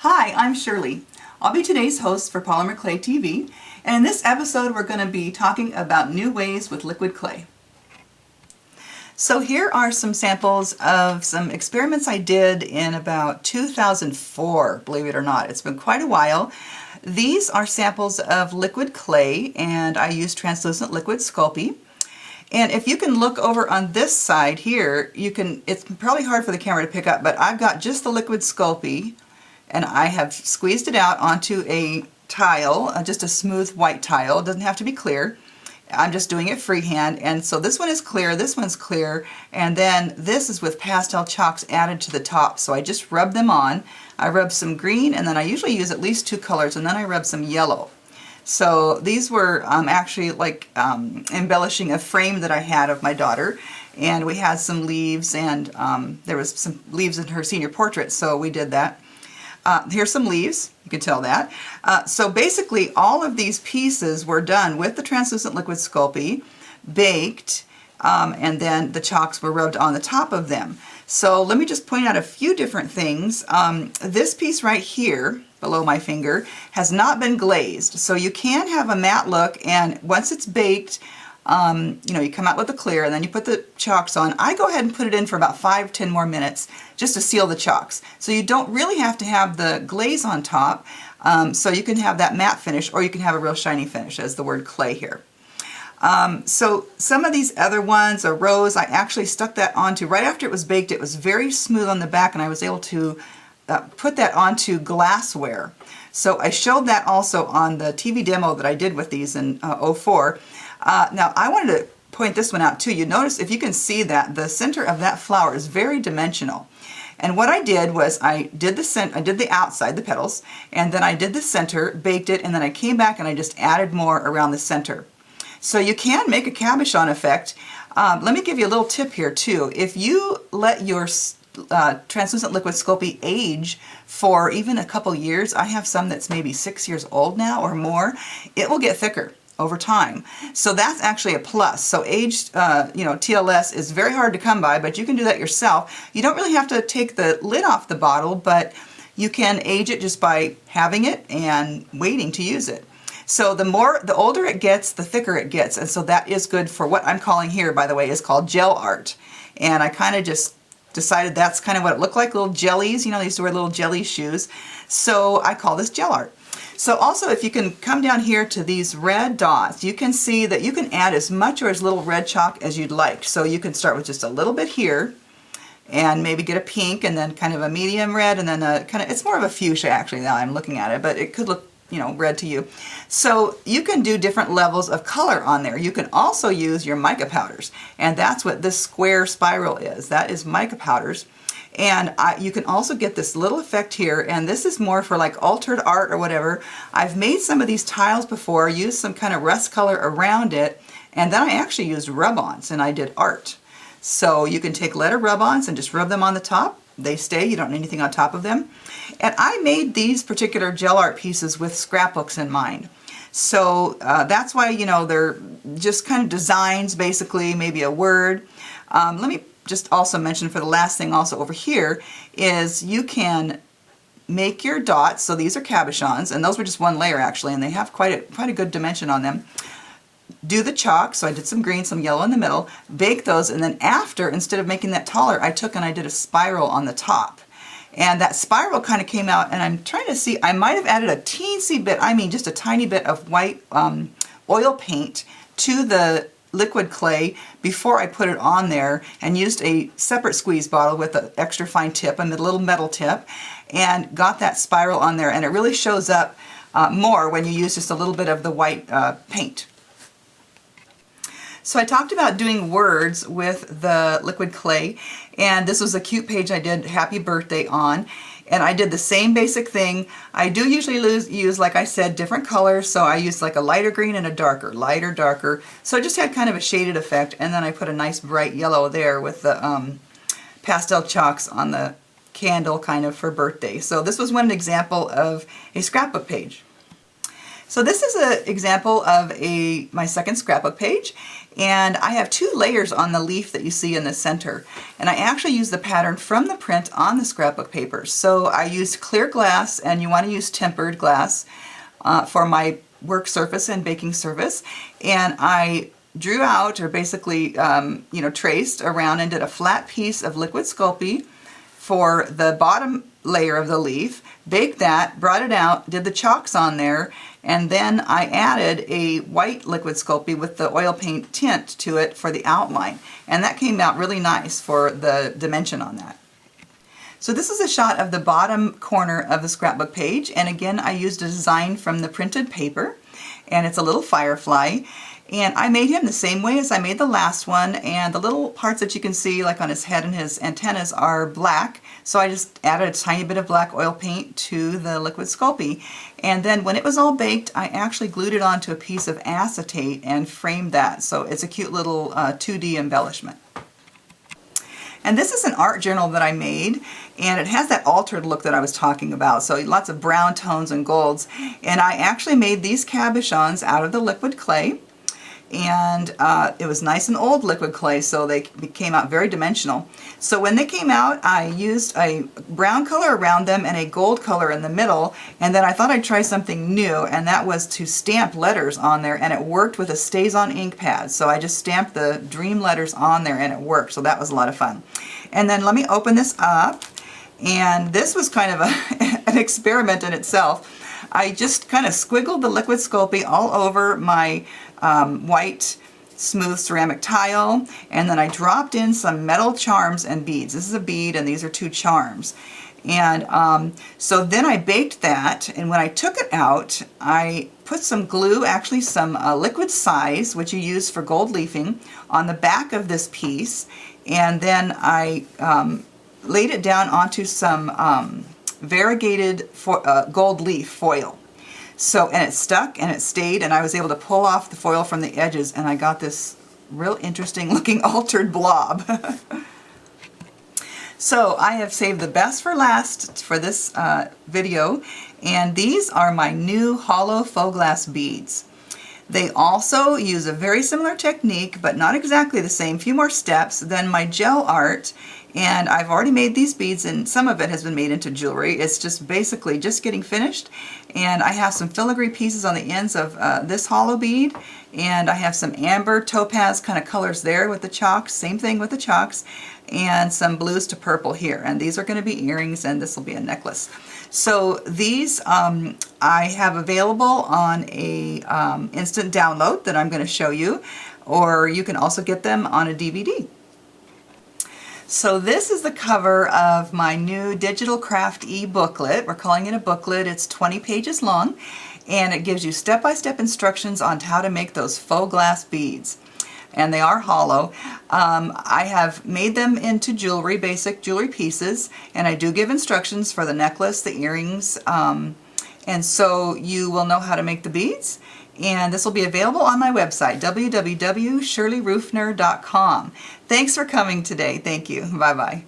Hi, I'm Shirley. I'll be today's host for Polymer Clay TV, and in this episode we're going to be talking about new ways with liquid clay. So here are some samples of some experiments I did in about 2004, believe it or not. It's been quite a while. These are samples of liquid clay, and I used translucent liquid Sculpey. And if you can look over on this side here, it's probably hard for the camera to pick up, but I've got just the liquid Sculpey, and I have squeezed it out onto a tile, just a smooth white tile. It doesn't have to be clear. I'm just doing it freehand, and so this one is clear, this one's clear, and then this is with pastel chalks added to the top. So I just rub them on. I rub some green, and then I usually use at least two colors, and then I rub some yellow. So these were actually like embellishing a frame that I had of my daughter, and we had some leaves, and there was some leaves in her senior portrait, so we did that. Here's some leaves, you can tell that. So basically all of these pieces were done with the translucent liquid Sculpey, baked, and then the chalks were rubbed on the top of them. So let me just point out a few different things. This piece right here, below my finger, has not been glazed. So you can have a matte look, and once it's baked, you come out with the clear and then you put the chalks on. I go ahead and put it in for about 5-10 more minutes just to seal the chalks. So you don't really have to have the glaze on top, so you can have that matte finish, or you can have a real shiny finish, as the word clay here. So some of these other ones, a rose, I actually stuck that onto, right after it was baked, it was very smooth on the back, and I was able to put that onto glassware. So I showed that also on the TV demo that I did with these in '04. Now I wanted to point this one out too. You notice, if you can see, that the center of that flower is very dimensional. And what I did was I did the outside, the petals, and then I did the center, baked it, and then I came back and I just added more around the center. So you can make a cabochon effect. Let me give you a little tip here too. If you let your translucent liquid Sculpey age for even a couple years, I have some that's maybe 6 years old now or more, it will get thicker over time. So that's actually a plus. So aged TLS is very hard to come by, but you can do that yourself. You don't really have to take the lid off the bottle, but you can age it just by having it and waiting to use it. So the older it gets, the thicker it gets, and so that is good for what I'm calling here, by the way, is called gel art. And I kind of just decided that's kind of what it looked like, little jellies. They used to wear little jelly shoes. So I call this gel art. So also, if you can come down here to these red dots, you can see that you can add as much or as little red chalk as you'd like. So you can start with just a little bit here, and maybe get a pink, and then kind of a medium red, and then a kind of, it's more of a fuchsia actually now I'm looking at it, but it could look red to you. So you can do different levels of color on there. You can also use your mica powders, and that's what this square spiral is. That is mica powders. And you can also get this little effect here, and this is more for like altered art or whatever. I've made some of these tiles before, used some kind of rust color around it, and then I actually used rub-ons and I did art. So you can take letter rub-ons and just rub them on the top. They stay, you don't need anything on top of them. And I made these particular gel art pieces with scrapbooks in mind. So that's why, they're just kind of designs, basically, maybe a word. Let me just also mention, for the last thing also over here, is you can make your dots. So these are cabochons, and those were just one layer actually, and they have quite a good dimension on them. Do the chalk, so I did some green, some yellow in the middle, bake those, and then after, instead of making that taller, I took and I did a spiral on the top. And that spiral kind of came out, and I'm trying to see, I might have added a teensy bit, just a tiny bit of white oil paint to the liquid clay before I put it on there, and used a separate squeeze bottle with an extra fine tip and a little metal tip, and got that spiral on there, and it really shows up more when you use just a little bit of the white paint. So I talked about doing words with the liquid clay, and this was a cute page I did happy birthday on, and I did the same basic thing. I do usually use, like I said, different colors, so I used like a lighter green and a darker, lighter, darker, so I just had kind of a shaded effect, and then I put a nice bright yellow there with the pastel chalks on the candle kind of for birthday. So this was one example of a scrapbook page. So this is an example of my second scrapbook page, And I have 2 layers on the leaf that you see in the center. And I actually use the pattern from the print on the scrapbook papers. So I used clear glass, and you want to use tempered glass for my work surface and baking surface. And I drew out, or basically traced around, and did a flat piece of liquid Sculpey for the bottom layer of the leaf, baked that, brought it out, did the chalks on there, and then I added a white liquid Sculpey with the oil paint tint to it for the outline. And that came out really nice for the dimension on that. So this is a shot of the bottom corner of the scrapbook page, and again I used a design from the printed paper, and it's a little firefly. And I made him the same way as I made the last one, and the little parts that you can see like on his head and his antennas are black, so I just added a tiny bit of black oil paint to the liquid Sculpey. And then when it was all baked, I actually glued it onto a piece of acetate and framed that, so it's a cute little 2D embellishment. And this is an art journal that I made, and it has that altered look that I was talking about, so lots of brown tones and golds. And I actually made these cabochons out of the liquid clay. And it was nice and old liquid clay, so they came out very dimensional. So when they came out, I used a brown color around them and a gold color in the middle, and then I thought I'd try something new, and that was to stamp letters on there, and it worked with a Stays-On ink pad. So I just stamped the dream letters on there, and it worked, so that was a lot of fun. And then let me open this up, and this was kind of an experiment in itself. I just kind of squiggled the liquid Sculpey all over my white smooth ceramic tile, and then I dropped in some metal charms and beads. This is a bead and these are 2 charms. And so then I baked that, and when I took it out, I put some glue, actually some liquid size, which you use for gold leafing, on the back of this piece, and then I laid it down onto some variegated gold leaf foil. So, and it stuck and it stayed, and I was able to pull off the foil from the edges, and I got this real interesting looking altered blob. So I have saved the best for last for this video, and these are my new hollow faux glass beads. They also use a very similar technique, but not exactly the same, few more steps than my gel art. And I've already made these beads, and some of it has been made into jewelry. It's just basically just getting finished. And I have some filigree pieces on the ends of this hollow bead, and I have some amber topaz kind of colors there with the chalks, same thing with the chalks, and some blues to purple here. And these are going to be earrings, and this will be a necklace. So these I have available on a instant download that I'm going to show you, or you can also get them on a DVD. So this is the cover of my new digital craft e-booklet. We're calling it a booklet. It's 20 pages long, and it gives you step-by-step instructions on how to make those faux glass beads. And they are hollow. I have made them into jewelry, basic jewelry pieces, and I do give instructions for the necklace, the earrings, and so you will know how to make the beads. And this will be available on my website, www.shirleyrufener.com. Thanks for coming today. Thank you. Bye-bye.